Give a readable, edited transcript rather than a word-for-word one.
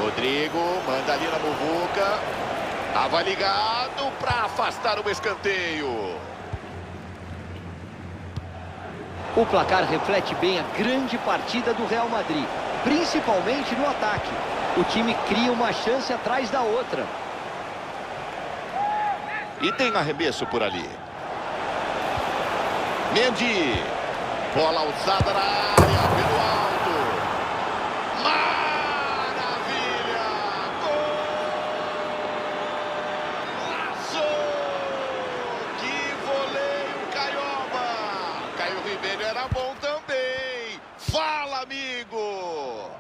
Rodrigo manda ali na muvuca. Tava ligado para afastar o escanteio. O placar reflete bem a grande partida do Real Madrid, principalmente no ataque. O time cria uma chance atrás da outra. E tem arremesso por ali. Mendy. Bola usada na área, pelo alto. Maravilha! Golaço! Que voleio, Caioba! Caio Ribeiro era bom também. Fala, amigo!